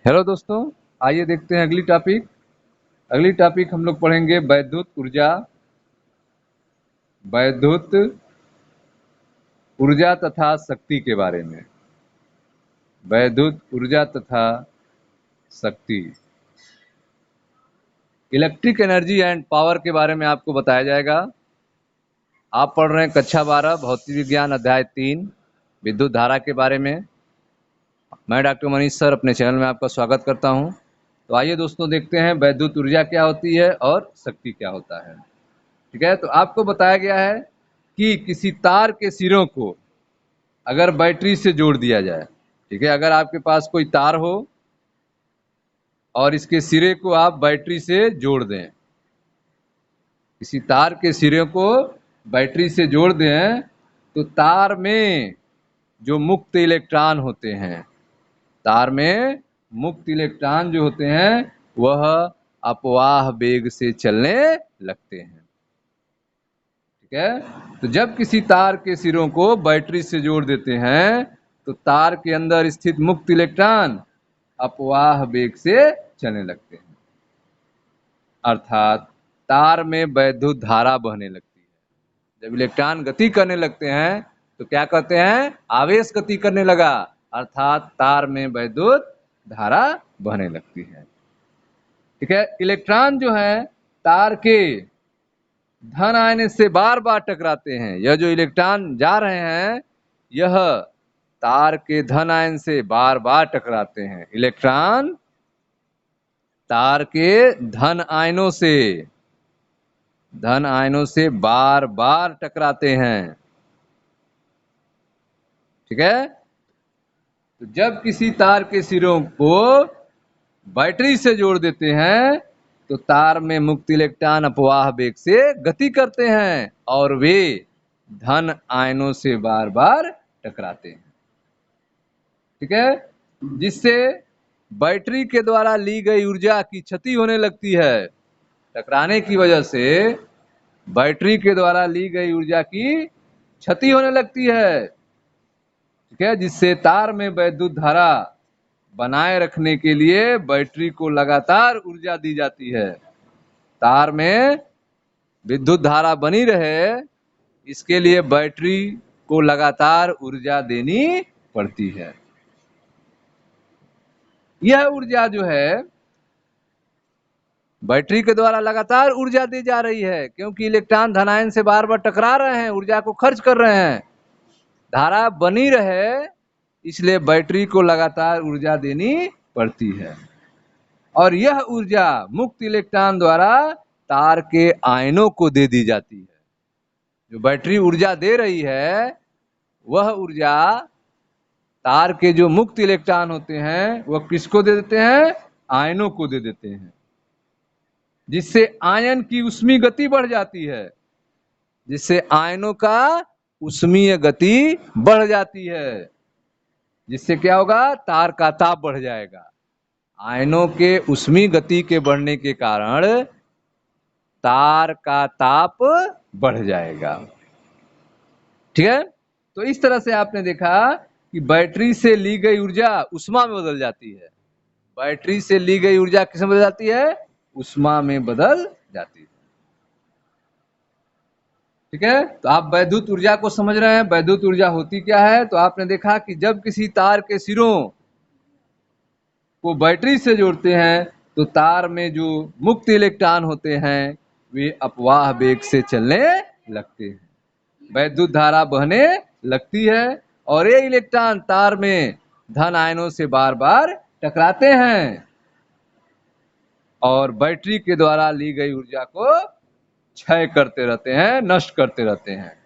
Hello दोस्तों, आइए देखते हैं अगली टॉपिक हम लोग पढ़ेंगे वैद्युत ऊर्जा तथा शक्ति के बारे में। वैद्युत ऊर्जा तथा शक्ति, इलेक्ट्रिक एनर्जी एंड पावर के बारे में आपको बताया जाएगा। आप पढ़ रहे हैं कक्षा 12 भौतिक विज्ञान अध्याय 3 विद्युत धारा के बारे में। मैं डॉक्टर मनीष सर अपने चैनल में आपका स्वागत करता हूं। तो आइए दोस्तों देखते हैं वैद्युत ऊर्जा क्या होती है और शक्ति क्या होता है। ठीक है, तो आपको बताया गया है कि किसी तार के सिरों को अगर बैटरी से जोड़ दिया जाए, ठीक है, अगर आपके पास कोई तार हो और इसके सिरे को आप बैटरी से जोड़ दें, किसी तार के सिरे को बैटरी से जोड़ दें, तो तार में जो मुक्त इलेक्ट्रॉन होते हैं, तार में मुक्त इलेक्ट्रॉन जो होते हैं वह अपवाह वेग से चलने लगते हैं। ठीक है, तो जब किसी तार के सिरों को बैटरी से जोड़ देते हैं तो तार के अंदर स्थित मुक्त इलेक्ट्रॉन अपवाह वेग से चलने लगते हैं, अर्थात तार में वैद्युत धारा बहने लगती है। जब इलेक्ट्रॉन गति करने लगते हैं तो क्या कहते हैं? आवेश गति करने लगा, अर्थात तार में वैद्युत धारा बहने लगती है। ठीक है, इलेक्ट्रॉन जो है तार के धन आयन से बार बार टकराते हैं। यह जो इलेक्ट्रॉन जा रहे हैं यह तार के धन आयन से बार बार टकराते हैं। इलेक्ट्रॉन तार के धन आयनों से बार बार टकराते हैं। ठीक है, तो जब किसी तार के सिरों को बैटरी से जोड़ देते हैं तो तार में मुक्त इलेक्ट्रॉन अपवाह वेग से गति करते हैं और वे धन आयनों से बार बार टकराते हैं। ठीक है, जिससे बैटरी के द्वारा ली गई ऊर्जा की क्षति होने लगती है। टकराने की वजह से बैटरी के द्वारा ली गई ऊर्जा की क्षति होने लगती है। ठीक है, जिससे तार में वैद्युत धारा बनाए रखने के लिए बैटरी को लगातार ऊर्जा दी जाती है। तार में विद्युत धारा बनी रहे इसके लिए बैटरी को लगातार ऊर्जा देनी पड़ती है। यह ऊर्जा जो है बैटरी के द्वारा लगातार ऊर्जा दी जा रही है, क्योंकि इलेक्ट्रॉन धनायन से बार बार टकरा रहे हैं, ऊर्जा को खर्च कर रहे हैं। धारा बनी रहे इसलिए बैटरी को लगातार ऊर्जा देनी पड़ती है और यह ऊर्जा मुक्त इलेक्ट्रॉन द्वारा तार के आयनों को दे दी जाती है। जो बैटरी ऊर्जा दे रही है वह ऊर्जा तार के जो मुक्त इलेक्ट्रॉन होते हैं वह किसको दे देते हैं? आयनों को दे देते हैं, जिससे आयन की ऊष्मीय गति बढ़ जाती है। जिससे आयनों का ऊष्मीय गति बढ़ जाती है, जिससे क्या होगा? तार का ताप बढ़ जाएगा। आयनों के ऊष्मीय गति के बढ़ने के कारण तार का ताप बढ़ जाएगा। ठीक है, तो इस तरह से आपने देखा कि बैटरी से ली गई ऊर्जा ऊष्मा में बदल जाती है। बैटरी से ली गई ऊर्जा किस में बदल जाती है? ऊष्मा में बदल जाती है। ठीक है, तो आप वैद्युत ऊर्जा को समझ रहे हैं। वैद्युत ऊर्जा होती क्या है? तो आपने देखा कि जब किसी तार के सिरों को बैटरी से जोड़ते हैं तो तार में जो मुक्त इलेक्ट्रॉन होते हैं वे अपवाह वेग से चलने लगते हैं, वैद्युत धारा बहने लगती है और ये इलेक्ट्रॉन तार में धन आयनों से बार बार टकराते हैं और बैटरी के द्वारा ली गई ऊर्जा को क्षय करते रहते हैं, नष्ट करते रहते हैं।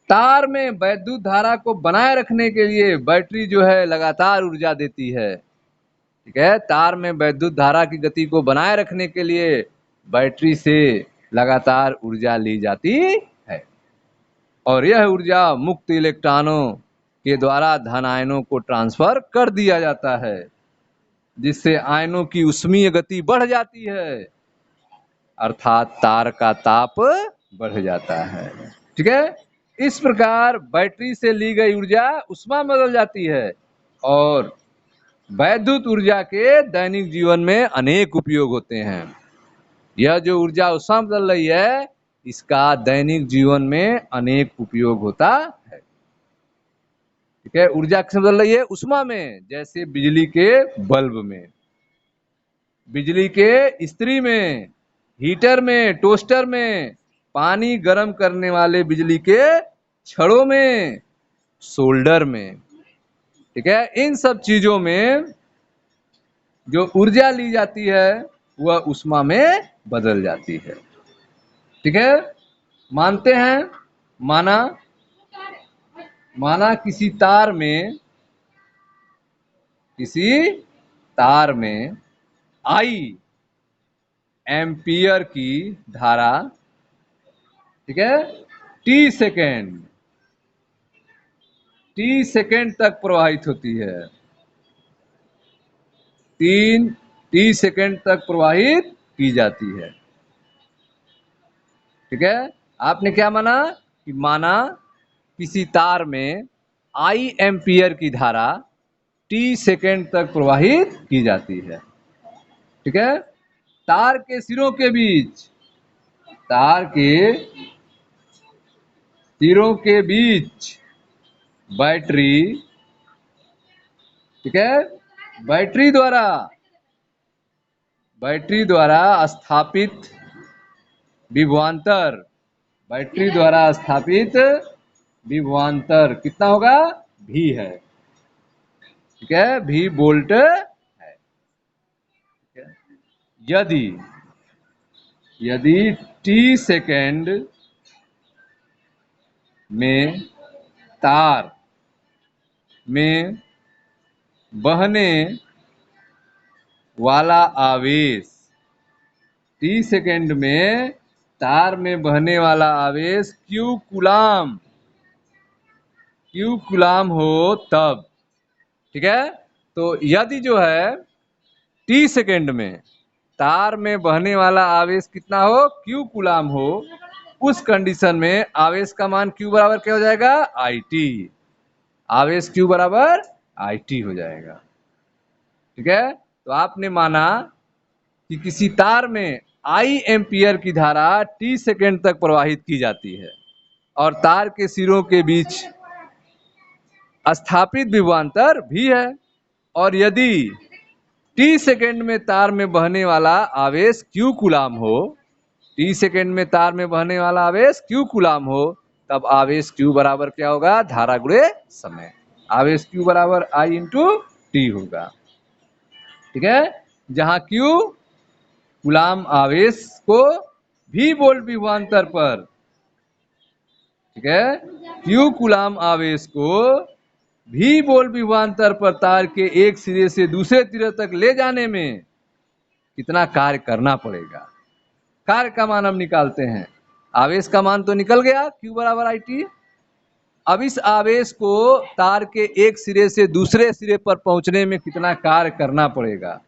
तार में वैद्युत धारा को बनाए रखने के लिए बैटरी जो है लगातार ऊर्जा देती है। ठीक है, तार में वैद्युत धारा की गति को बनाए रखने के लिए बैटरी से लगातार ऊर्जा ली जाती है और यह ऊर्जा मुक्त इलेक्ट्रॉनों के द्वारा धन आयनों को ट्रांसफर कर दिया जाता है, जिससे आयनों की ऊष्मीय गति बढ़ जाती है, अर्थात तार का ताप बढ़ जाता है। ठीक है, इस प्रकार बैटरी से ली गई ऊर्जा ऊष्मा में बदल जाती है और वैद्युत ऊर्जा के दैनिक जीवन में अनेक उपयोग होते हैं। यह जो ऊर्जा उष्मा बदल रही है, इसका दैनिक जीवन में अनेक उपयोग होता है। ठीक है, ऊर्जा किस बदल रही है? उष्मा में, जैसे बिजली के बल्ब में, बिजली के इस्त्री में, हीटर में, टोस्टर में, पानी गर्म करने वाले बिजली के छड़ों में, सोल्डर में। ठीक है, इन सब चीजों में जो ऊर्जा ली जाती है वह उष्मा में बदल जाती है। ठीक है, मानते हैं, माना किसी तार में आई एम्पियर की धारा, ठीक है, टी सेकेंड तक प्रवाहित होती है। 3 सेकेंड तक प्रवाहित की जाती है। ठीक है, आपने क्या माना कि किसी तार में आई एम्पियर की धारा टी सेकेंड तक प्रवाहित की जाती है। ठीक है, तार के सिरों के बीच बैटरी, ठीक है, बैटरी द्वारा स्थापित विभवांतर कितना होगा? भी है। ठीक है, भी वोल्ट है। ठीक है? यदि टी सेकेंड में तार में बहने वाला आवेश, टी सेकेंड में तार में बहने वाला आवेश क्यू कुलाम हो तब। ठीक है, तो यदि जो है टी सेकेंड में तार में बहने वाला आवेश कितना हो? क्यू कुलाम हो, उस कंडीशन में आवेश का मान क्यू बराबर क्या हो जाएगा? IT। आवेश क्यू बराबर IT हो जाएगा। ठीक है, तो आपने माना कि किसी तार में आई एम्पियर की धारा टी सेकेंड तक प्रवाहित की जाती है और तार के सिरों के बीच स्थापित विभवांतर भी है, और यदि टी सेकेंड में तार में बहने वाला आवेश क्यू कुलाम हो, टी सेकेंड में तार में बहने वाला आवेश क्यू कुलाम हो, तब आवेश क्यू बराबर क्या होगा? धारा गुणे समय। आवेश क्यू बराबर I इंटू टी होगा। ठीक है, जहां क्यू कुलाम आवेश को भी वोल्ट विभवांतर पर, ठीक है, क्यू कुलाम आवेश को भी वोल्ट विभवांतर पर तार के एक सिरे से दूसरे सिरे तक ले जाने में कितना कार्य करना पड़ेगा? कार्य का मान हम निकालते हैं। आवेश का मान तो निकल गया, Q बराबर IT। अब इस आवेश को तार के एक सिरे से दूसरे सिरे पर पहुंचने में कितना कार्य करना पड़ेगा?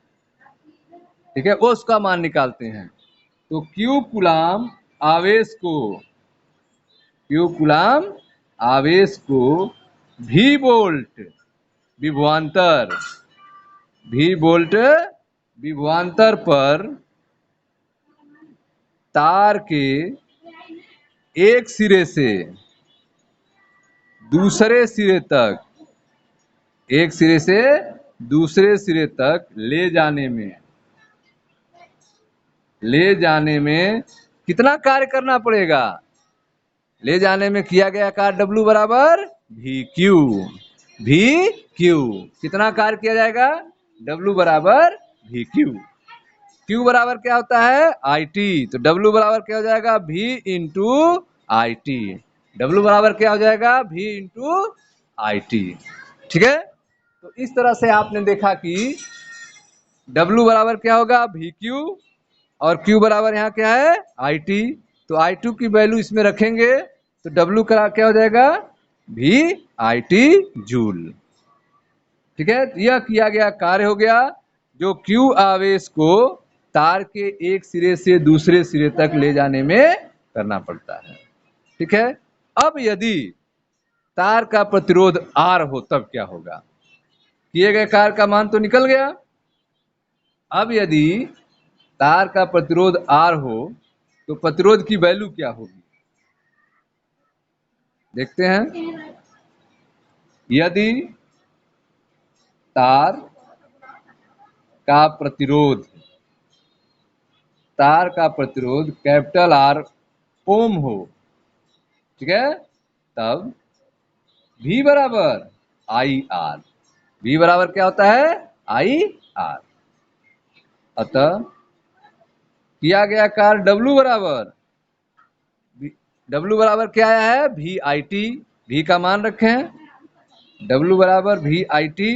ठीक है, वो उसका मान निकालते हैं। तो Q कुलाम आवेश को भी वोल्ट विभवांतर पर तार के एक सिरे से दूसरे सिरे तक ले जाने में कितना कार्य करना पड़ेगा? ले जाने में किया गया कार्य W बराबर भी क्यू। कितना कार्य किया जाएगा? W बराबर VQ। Q बराबर क्या होता है? IT। तो W बराबर क्या हो जाएगा? V into IT। W बराबर क्या हो जाएगा? V into IT। ठीक है, तो इस तरह से आपने देखा कि W बराबर क्या होगा? VQ, और Q बराबर यहाँ क्या है? IT। तो I2 की वैल्यू इसमें रखेंगे तो W का क्या हो जाएगा? VIT joule. ठीक है, यह किया गया कार्य हो गया जो Q आवेश को तार के एक सिरे से दूसरे सिरे तक ले जाने में करना पड़ता है। ठीक है, अब यदि तार का प्रतिरोध R हो तब क्या होगा? किए गए कार्य का मान तो निकल गया। अब यदि तार का प्रतिरोध R हो तो प्रतिरोध की वैल्यू क्या होगी, देखते हैं। यदि तार का प्रतिरोध कैपिटल R ओम हो, ठीक है, तब V बराबर आई आर। V बराबर क्या होता है, आई आर। अतः किया गया कार्य W बराबर क्या आया है, वी आई टी। V का मान रखें, W बराबर वी आई टी।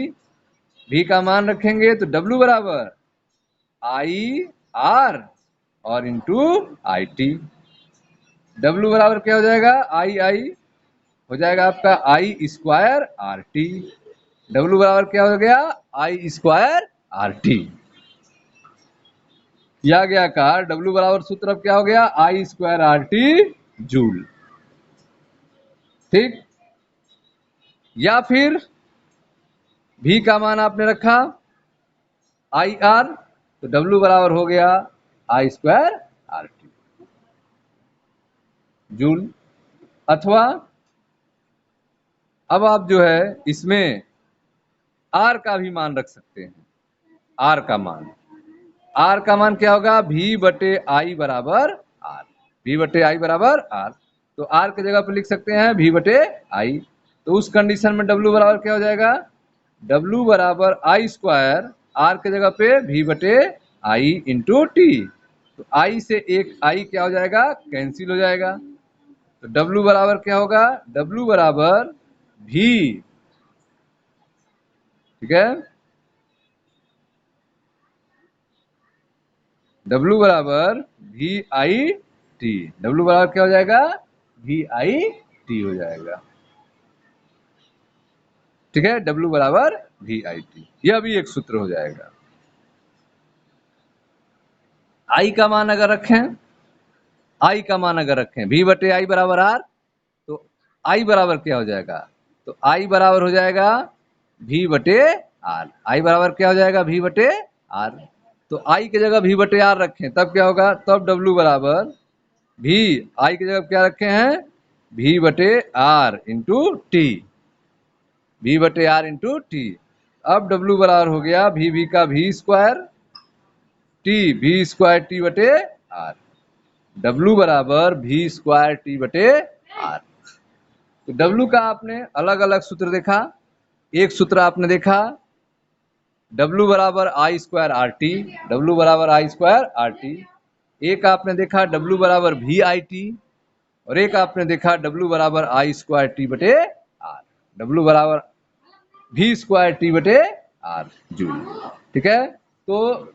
V का मान रखेंगे तो W बराबर आई आर और इंटू आई टी। W बराबर क्या हो जाएगा, आई आई हो जाएगा आपका आई स्क्वायर आर टी। W बराबर क्या हो गया, आई स्क्वायर आर टी। किया गया कार्य W बराबर सूत्र अब क्या हो गया, आई स्क्वायर आर टी जूल। ठीक, या फिर V का मान आपने रखा आई आर, तो W बराबर हो गया आई स्क्वायर आर टी जूल। अथवा अब आप जो है इसमें R का भी मान रख सकते हैं। R का मान क्या होगा, V बटे आई बराबर R। V बटे आई बराबर R, तो R की जगह पर लिख सकते हैं V बटे आई। तो उस कंडीशन में W बराबर क्या हो जाएगा, W बराबर आई स्क्वायर, R की जगह पे V बटे आई इंटू टी। तो I से एक I क्या हो जाएगा, कैंसिल हो जाएगा। तो W बराबर क्या होगा, W बराबर V, ठीक है, W बराबर वी आई टी। W बराबर क्या हो जाएगा, वी आई टी हो जाएगा। ठीक है, W बराबर वी आई टी, यह भी एक सूत्र हो जाएगा। I का मान अगर रखें, I का मान अगर रखें V बटे आई बराबर R, तो I बराबर क्या हो जाएगा, तो I बराबर हो जाएगा V बटे R। I बराबर क्या हो जाएगा, V बटे R। तो I की जगह V बटे R रखें तब क्या होगा, तब W बराबर V, I की जगह क्या रखे हैं, V बटे R इंटू टी। V बटे R इंटू टी। अब W बराबर हो गया V का V square T, V square T बटे R। W बराबर V स्क्वायर टी बटे R। तो W का आपने अलग अलग सूत्र देखा। एक सूत्र आपने देखा W बराबर आई स्क्वायर आर टी, W बराबर आई स्क्वायर आर टी। एक आपने देखा W बराबर वी आई टी, और एक आपने देखा W बराबर आई स्क्वायर टी बटे आर। W बराबर वी स्क्वायर टी बटे आर जूल। ठीक है, तो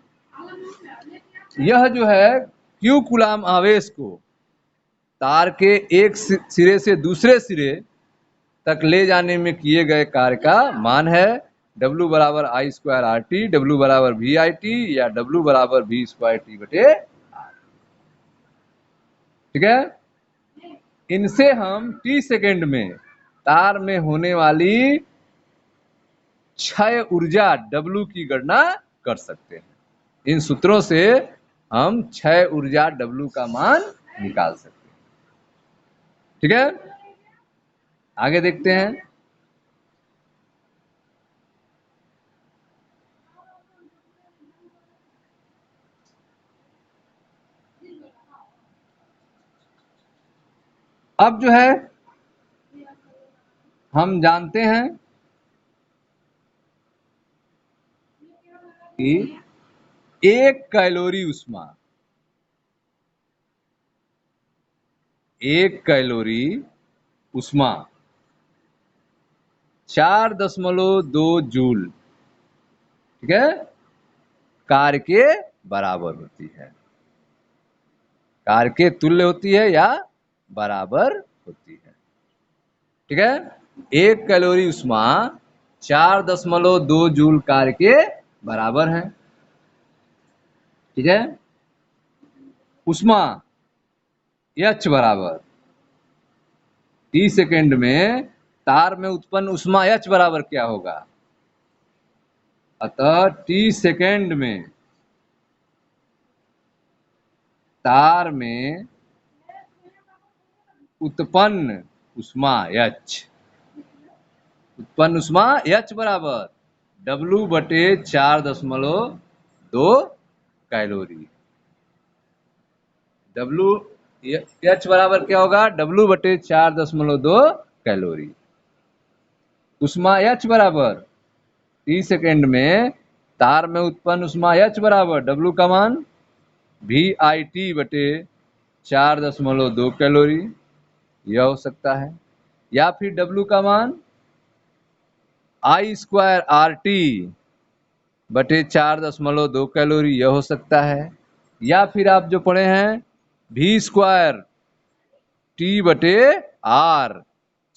यह जो है क्यू कूलाम आवेश को तार के एक सिरे से दूसरे सिरे तक ले जाने में किए गए कार्य का मान है। W बराबर आई स्क्वायर आर टी, W बराबर वी आई टी, या W बराबर वी स्क्वायर टी बटे आर। ठीक है, इनसे हम टी सेकेंड में तार में होने वाली क्षय ऊर्जा W की गणना कर सकते हैं। इन सूत्रों से हम क्षय ऊर्जा W का मान निकाल सकते हैं। ठीक है, आगे देखते हैं। अब जो है हम जानते हैं कि एक कैलोरी ऊष्मा, एक कैलोरी ऊष्मा 4.2 जूल, ठीक है, कार्य के बराबर होती है, कार्य के तुल्य होती है या बराबर होती है। ठीक है, एक कैलोरी ऊष्मा 4.2 जूल कार्य के बराबर है। ठीक है, ऊष्मा H बराबर टी सेकेंड में तार में उत्पन्न ऊष्मा H बराबर क्या होगा, अतः t सेकेंड में तार में उत्पन्न उष्मा h बराबर W/4.2 कैलोरी। H बराबर क्या होगा? W/4.2 calorie. उष्मा H बराबर t सेकेंड में तार में उत्पन्न उष्मा H बराबर W का मान VIT/4.2 कैलोरी, यह हो सकता है। या फिर W का मान I²RT/4.2 कैलोरी, यह हो सकता है। या फिर आप जो पढ़े हैं V²T/R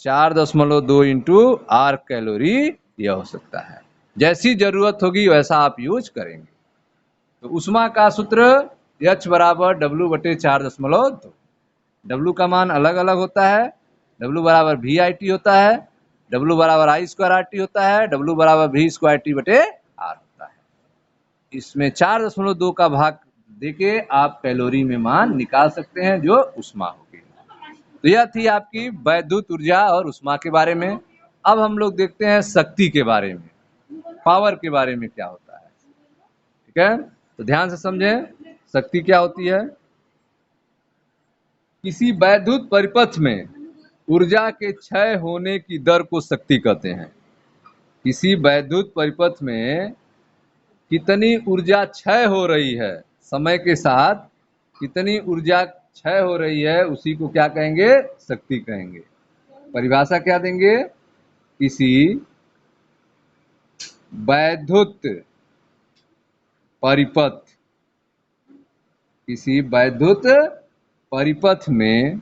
4.2 इंटू R कैलोरी, यह हो सकता है। जैसी जरूरत होगी वैसा आप यूज करेंगे। तो उष्मा का सूत्र H बराबर W/4.2। W का मान अलग अलग होता है। W बराबर VIT होता है, W बराबर I²RT होता है, W बराबर V²T/R होता है। इसमें 4.2 का भाग देके आप कैलोरी में मान निकाल सकते हैं जो उष्मा होगी। तो यह थी आपकी वैद्युत ऊर्जा और उष्मा के बारे में। अब हम लोग देखते हैं शक्ति के बारे में, पावर के बारे में क्या होता है। ठीक है, तो ध्यान से समझें शक्ति क्या होती है। किसी वैद्युत परिपथ में ऊर्जा के क्षय होने की दर को शक्ति कहते हैं। किसी वैद्युत परिपथ में कितनी ऊर्जा क्षय हो रही है, समय के साथ कितनी ऊर्जा क्षय हो रही है, उसी को क्या कहेंगे? शक्ति कहेंगे। परिभाषा क्या देंगे? किसी वैद्युत परिपथ, किसी वैद्युत परिपथ में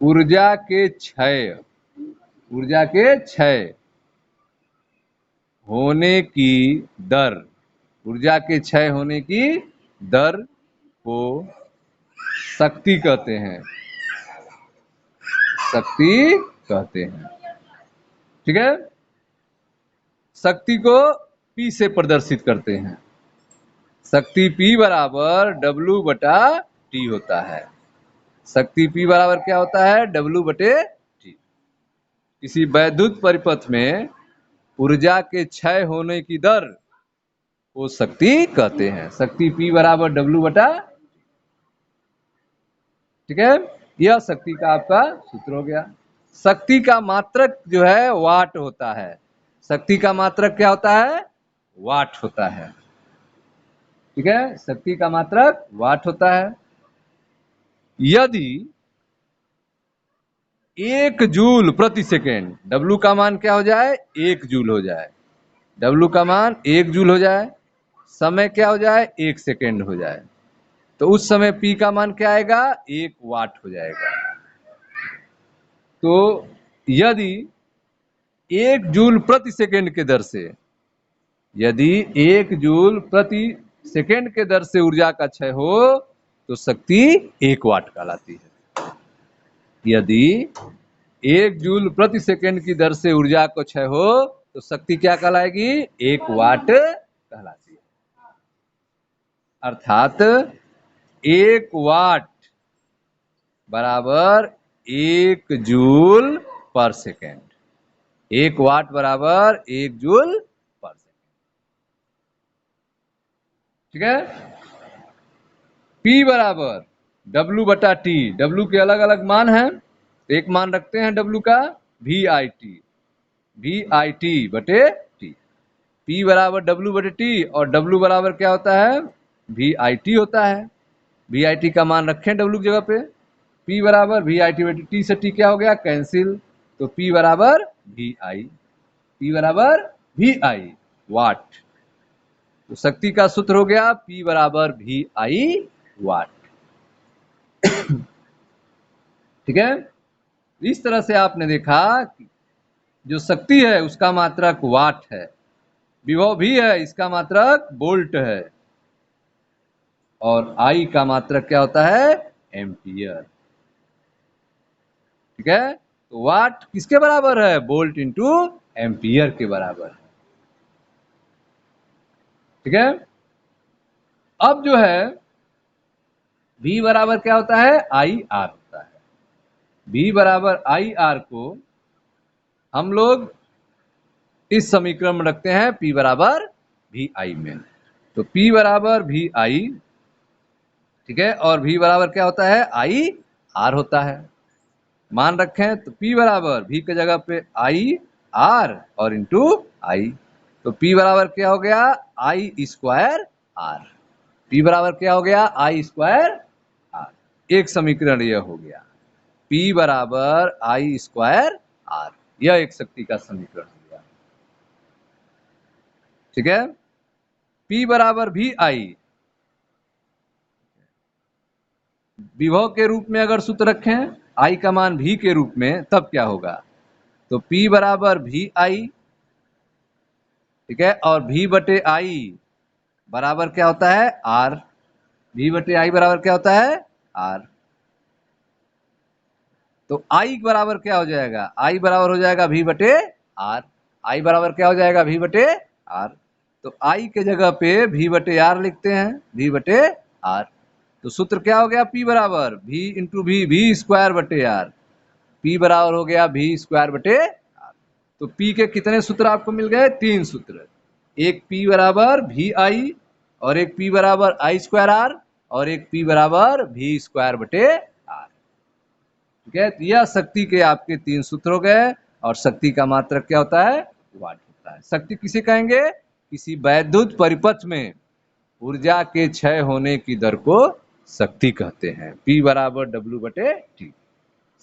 ऊर्जा के क्षय होने की दर, ऊर्जा के क्षय होने की दर को शक्ति कहते हैं, शक्ति कहते हैं। ठीक है, शक्ति को P से प्रदर्शित करते हैं। शक्ति P बराबर W/T होता है। शक्ति P बराबर क्या होता है? W/T। किसी वैद्युत परिपथ में ऊर्जा के क्षय होने की दर को शक्ति कहते हैं। शक्ति P बराबर W/T। ठीक है, यह शक्ति का आपका सूत्र हो गया। शक्ति का मात्रक जो है वाट होता है। शक्ति का मात्रक क्या होता है? वाट होता है। ठीक है, शक्ति का मात्रक वाट होता है। यदि 1 जूल प्रति सेकेंड, W का मान क्या हो जाए? 1 जूल हो जाए। W का मान 1 जूल हो जाए, समय क्या हो जाए? 1 सेकेंड हो जाए, तो उस समय P का मान क्या आएगा? 1 वाट हो जाएगा। तो यदि 1 जूल प्रति सेकेंड के दर से, यदि 1 जूल प्रति सेकेंड के दर से ऊर्जा का क्षय हो तो शक्ति 1 वाट कहलाती है। यदि 1 जूल प्रति सेकेंड की दर से ऊर्जा को क्षय हो तो शक्ति क्या कहलाएगी? 1 वाट कहलाती है। अर्थात 1 वाट बराबर 1 जूल पर सेकेंड। 1 वाट बराबर 1 जूल पर सेकेंड। ठीक है, P बराबर W/T। W के अलग अलग मान हैं, एक मान रखते हैं W का VIT बटे T। P बराबर W/T और W बराबर क्या होता है? VIT होता है। VIT का मान रखें W की जगह पे। P बराबर VIT/T से T क्या हो गया? कैंसिल। तो P बराबर VI वाट। तो शक्ति का सूत्र हो गया P बराबर VI वाट। ठीक है, इस तरह से आपने देखा कि जो शक्ति है उसका मात्रक वाट है, विभव भी है, इसका मात्रक वोल्ट है, और I का मात्रक क्या होता है? एम्पियर। ठीक है, तो वाट किसके बराबर है? वोल्ट इंटू एम्पियर के बराबर है। ठीक है, अब जो है V बराबर क्या होता है, आई आर होता है। V बराबर आई आर को हम लोग इस समीकरण में रखते हैं P बराबर वी आई में। तो P बराबर वी आई, ठीक है, और V बराबर क्या होता है, आई आर होता है। मान रखें तो P बराबर V की जगह पे आई आर और इंटू आई। तो P बराबर क्या हो गया, आई स्क्वायर आर। P बराबर क्या हो गया, आई स्क्वायर आर। एक समीकरण यह हो गया, P बराबर आई स्क्वायर आर, यह एक शक्ति का समीकरण हो गया। ठीक है, P बराबर भी आई, विभव के रूप में अगर सूत्र रखें आई का मान V के रूप में, तब क्या होगा, तो P बराबर भी आई, ठीक है, और V बटे आई बराबर क्या होता है, R। V बटे आई बराबर क्या होता है, R। तो I बराबर क्या हो जाएगा, I बराबर हो जाएगा V बटे R। I बराबर क्या हो जाएगा, V बटे R। तो I के जगह पे V बटे R लिखते हैं, V बटे R। तो सूत्र क्या हो गया, P बराबर V into V, V square बटे R। P बराबर हो गया V स्क्वायर बटे R। तो P के कितने सूत्र आपको मिल गए, 3 सूत्र। एक P बराबर वी आई, और एक P बराबर आई स्क्वायर आर, और एक P बराबर V स्क्वायर बटे आर। ठीक है, तो यह शक्ति के आपके 3 सूत्र हो गए। और शक्ति का मात्रक क्या होता है, वाट होता है। शक्ति किसे कहेंगे, किसी वैद्युत परिपथ में ऊर्जा के क्षय होने की दर को शक्ति कहते हैं। P बराबर W बटे T।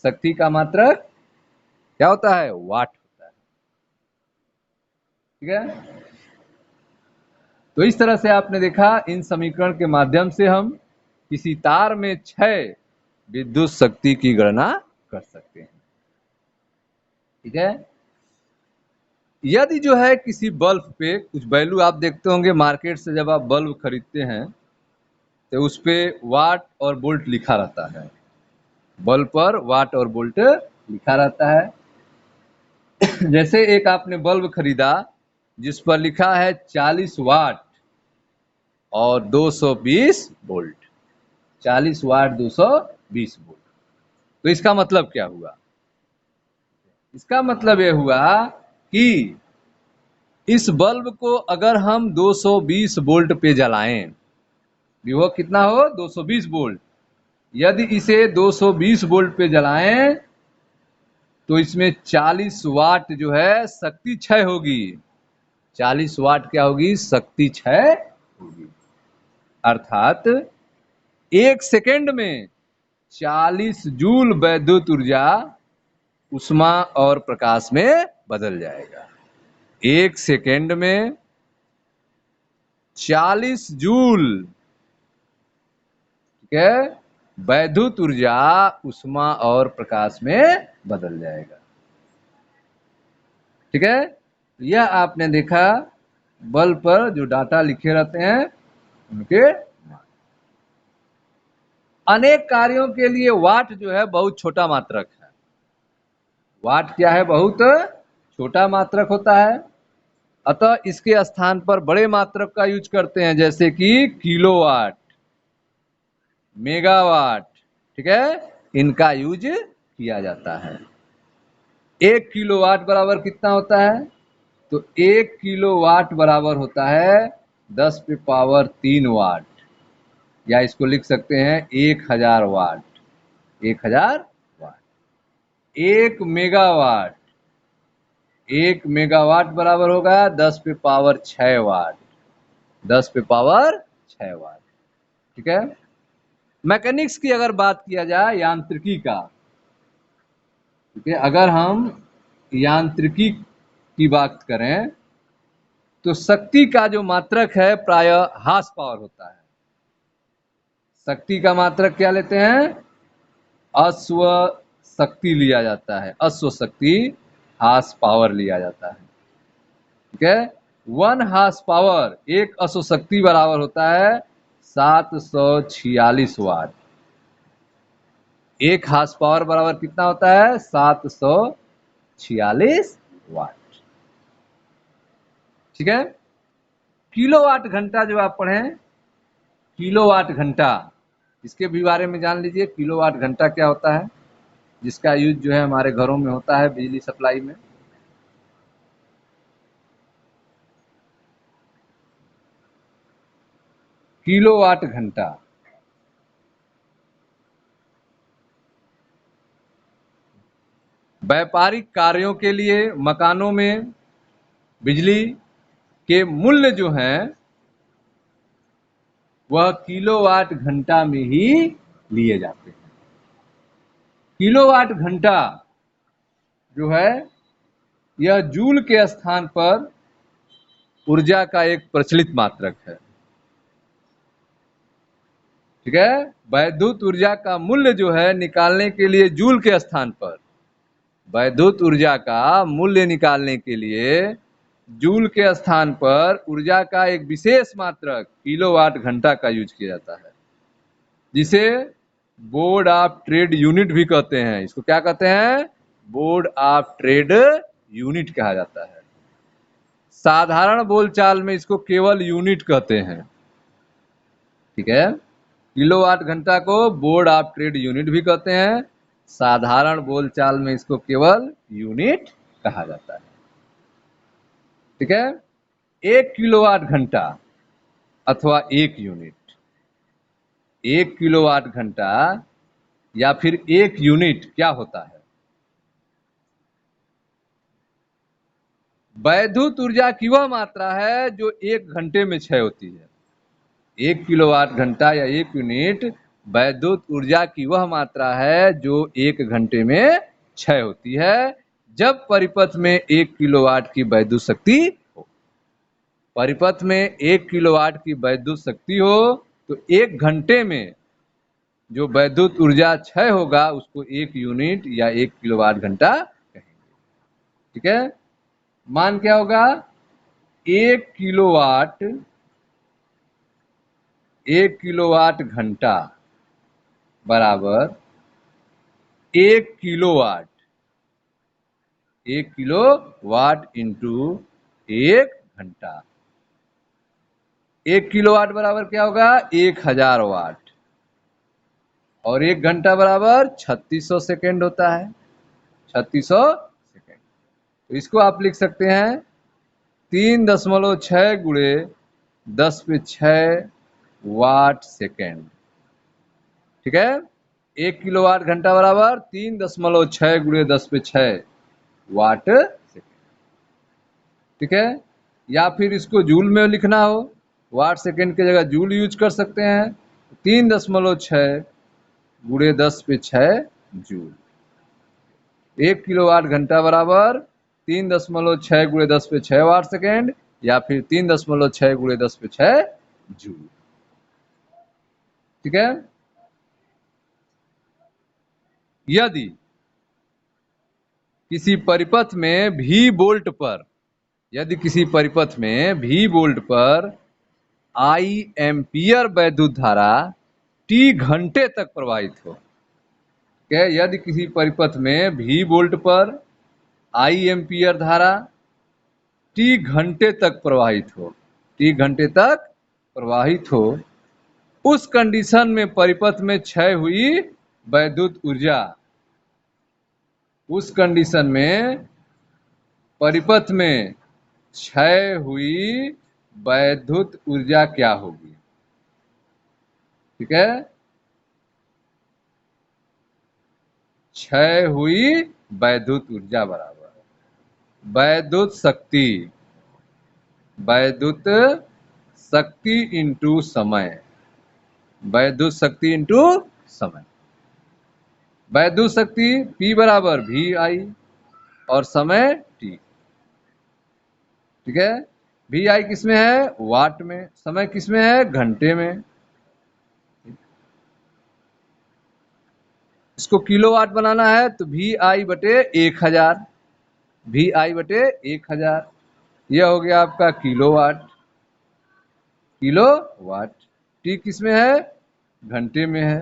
शक्ति का मात्रक क्या होता है, वाट होता है। ठीक है, तो इस तरह से आपने देखा, इन समीकरण के माध्यम से हम किसी तार में क्षय विद्युत शक्ति की गणना कर सकते हैं। ठीक है, यदि जो है किसी बल्ब पे कुछ वैल्यू आप देखते होंगे मार्केट से, जब आप बल्ब खरीदते हैं तो उस पे वाट और वोल्ट लिखा रहता है, बल्ब पर वाट और वोल्ट लिखा रहता है। जैसे एक आपने बल्ब खरीदा जिस पर लिखा है 40 वाट और 220 वोल्ट, 40 वाट 220 वोल्ट, तो इसका मतलब क्या हुआ, इसका मतलब यह हुआ कि इस बल्ब को अगर हम 220 वोल्ट पे जलाएं, विभव कितना हो, 220 वोल्ट, यदि इसे 220 वोल्ट पे जलाएं तो इसमें 40 वाट जो है शक्ति क्षय होगी। 40 वाट क्या होगी, शक्ति क्षय होगी। अर्थात 1 सेकेंड में 40 जूल वैद्युत ऊर्जा उष्मा और प्रकाश में बदल जाएगा। 1 सेकेंड में 40 जूल, ठीक है, वैद्युत ऊर्जा उष्मा और प्रकाश में बदल जाएगा। ठीक है, यह आपने देखा बल्ब पर जो डाटा लिखे रहते हैं उनके अनेक कार्यों के लिए वाट जो है बहुत छोटा मात्रक है। वाट क्या है, बहुत छोटा मात्रक होता है। अतः इसके स्थान पर बड़े मात्रक का यूज करते हैं, जैसे कि किलोवाट, मेगावाट, ठीक है, इनका यूज किया जाता है। 1 किलोवाट बराबर कितना होता है, तो 1 किलोवाट बराबर होता है 10 पे पावर 3 वाट, या इसको लिख सकते हैं 1000 वाट। 1000 वाट। 1 मेगावाट, 1 मेगावाट बराबर होगा 10 पे पावर 6 वाट, 10 पे पावर 6 वाट। ठीक है, मैकेनिक्स की अगर बात किया जाए, यांत्रिकी का, ठीक है, अगर हम यांत्रिकी की बात करें तो शक्ति का जो मात्रक है प्रायः हार्स पावर होता है। शक्ति का मात्रक क्या लेते हैं, अश्व शक्ति लिया जाता है, अश्व शक्ति, हार्स पावर लिया जाता है। ठीक है, 1 हार्स पावर, एक अश्व शक्ति बराबर होता है 746 वाट। 1 हार्स पावर बराबर कितना होता है, 746 वाट। ठीक है। किलोवाट घंटा जो आप पढ़ें, किलोवाट घंटा, इसके भी बारे में जान लीजिए। किलोवाट घंटा क्या होता है, जिसका यूज जो है हमारे घरों में होता है बिजली सप्लाई में। किलोवाट घंटा व्यापारिक कार्यों के लिए मकानों में बिजली के मूल्य जो हैं वह किलोवाट घंटा में ही लिए जाते हैं। किलोवाट घंटा जो है यह जूल के स्थान पर ऊर्जा का एक प्रचलित मात्रक है। ठीक है। वैद्युत ऊर्जा का मूल्य जो है निकालने के लिए जूल के स्थान पर, वैद्युत ऊर्जा का मूल्य निकालने के लिए जूल के स्थान पर ऊर्जा का एक विशेष मात्रक किलोवाट घंटा का यूज किया जाता है, जिसे बोर्ड ऑफ ट्रेड यूनिट भी कहते हैं। इसको क्या कहते हैं? बोर्ड ऑफ ट्रेड यूनिट कहा जाता है। साधारण बोलचाल में इसको केवल यूनिट कहते हैं। ठीक है। किलोवाट घंटा को बोर्ड ऑफ ट्रेड यूनिट भी कहते हैं, साधारण बोलचाल में इसको केवल यूनिट कहा जाता है। ठीक है। 1 किलोवाट घंटा अथवा 1 यूनिट, 1 किलोवाट घंटा या फिर 1 यूनिट क्या होता है? वैद्युत ऊर्जा की वह मात्रा है जो 1 घंटे में क्षय होती है। 1 किलोवाट घंटा या 1 यूनिट वैद्युत ऊर्जा की वह मात्रा है जो 1 घंटे में क्षय होती है, जब परिपथ में 1 किलोवाट की वैद्युत शक्ति हो। परिपथ में 1 किलोवाट की वैद्युत शक्ति हो तो 1 घंटे में जो वैद्युत ऊर्जा क्षय होगा उसको 1 यूनिट या 1 किलोवाट घंटा कहेंगे। ठीक है। मान क्या होगा? 1 किलोवाट, 1 किलोवाट घंटा बराबर 1 किलोवाट, 1 किलोवाट इंटू 1 घंटा। 1 किलोवाट बराबर क्या होगा? 1000 वाट। और 1 घंटा बराबर 3600 सेकेंड होता है, 3600 सेकेंड। तो इसको आप लिख सकते हैं 3.6 गुणे 10⁶ वाट सेकेंड। ठीक है। 1 किलोवाट घंटा बराबर 3.6 गुणे 10⁶ वाट सेकेंड। ठीक है। या फिर इसको जूल में लिखना हो, वाट सेकेंड की जगह जूल यूज कर सकते हैं। 3.6 गुणे 10⁶ जूल। 1 किलोवाट घंटा बराबर 3.6 गुणे 10⁶ वाट सेकेंड या फिर 3.6 गुणे 10⁶ जूल। ठीक है। यदि किसी परिपथ में भी वोल्ट पर, यदि किसी परिपथ में भी वोल्ट पर आई एम्पियर वैद्युत धारा टी घंटे तक प्रवाहित हो, यदि किसी परिपथ में भी वोल्ट पर आई एम्पियर धारा टी घंटे तक प्रवाहित हो, टी घंटे तक प्रवाहित हो, उस कंडीशन में परिपथ में क्षय हुई वैद्युत ऊर्जा, उस कंडीशन में परिपथ में क्षय हुई वैद्युत ऊर्जा क्या होगी? ठीक है। क्षय हुई वैद्युत ऊर्जा बराबर वैद्युत शक्ति, वैद्युत शक्ति इंटू समय, वैद्युत शक्ति इंटू समय। वैद्युत शक्ति P बराबर VI और समय T। ठीक है। VI किसमें है? वाट में। समय किसमें है? घंटे में। इसको किलोवाट बनाना है तो VI बटे 1000, VI बटे 1000, यह हो गया आपका किलोवाट, किलोवाट। T किसमें है? घंटे में है।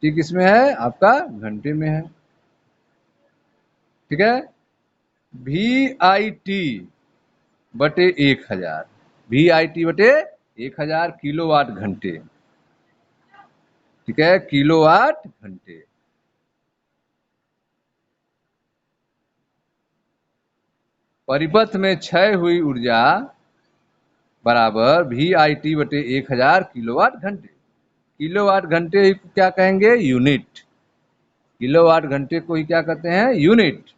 T किसमें है? आपका घंटे में है। ठीक है। VIT बटे 1000, VIT बटे 1000 किलोवाट घंटे। ठीक है, किलोवाट घंटे। परिपथ में क्षय हुई ऊर्जा बराबर VIT बटे 1000 किलोवाट घंटे। किलोवाट घंटे को क्या कहेंगे? यूनिट। किलोवाट घंटे को ही क्या कहते हैं? यूनिट।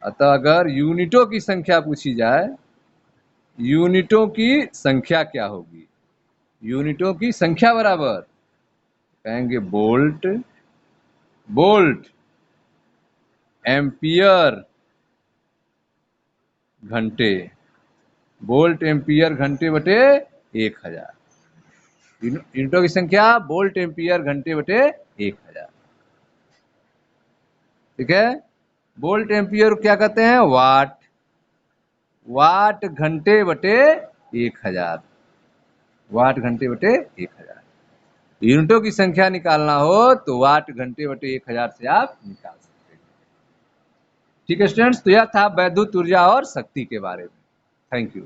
अतः अगर यूनिटों की संख्या पूछी जाए, यूनिटों की संख्या क्या होगी? यूनिटों की संख्या बराबर कहेंगे वोल्ट, वोल्ट एम्पियर घंटे, वोल्ट एम्पियर घंटे बटे 1000। यूनिटों की संख्या वोल्ट एम्पियर घंटे बटे 1000। ठीक है, वोल्ट एम्पियर क्या कहते हैं? वाट। वाट घंटे बटे 1000, वाट घंटे बटे 1000। यूनिटों की संख्या निकालना हो तो वाट घंटे बटे 1000 से आप निकाल सकते हैं। ठीक है स्टूडेंट्स, तो यह था वैद्युत ऊर्जा और शक्ति के बारे में। Thank you.